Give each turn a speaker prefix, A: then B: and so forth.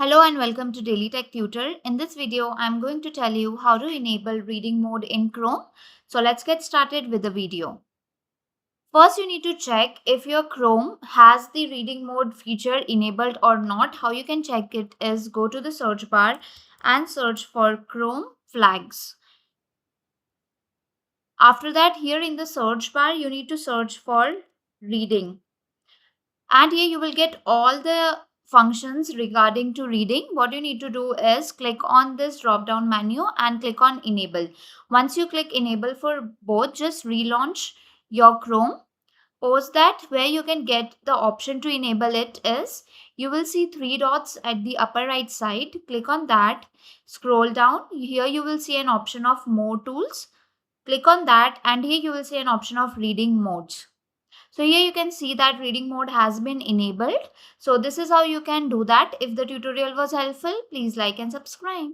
A: Hello and welcome to Daily Tech Tutor. In this video, I'm going to tell you how to enable reading mode in Chrome. So let's get started with the video. First, you need to check if your Chrome has the reading mode feature enabled or not. How you can check it is go to the search bar and search for Chrome flags. After that, here in the search bar, you need to search for reading. And here you will get all the functions regarding to reading. What you need to do is click on this drop down menu and click on enable. Once you click enable for both, just relaunch your Chrome. Post that, where you can get the option to enable it is, you will see three dots at the upper right side. Click on that, scroll down. Here you will see an option of more tools. Click on that, and here you will see an option of reading modes. So here you can see that reading mode has been enabled. So this is how you can do that. If the tutorial was helpful, please like and subscribe.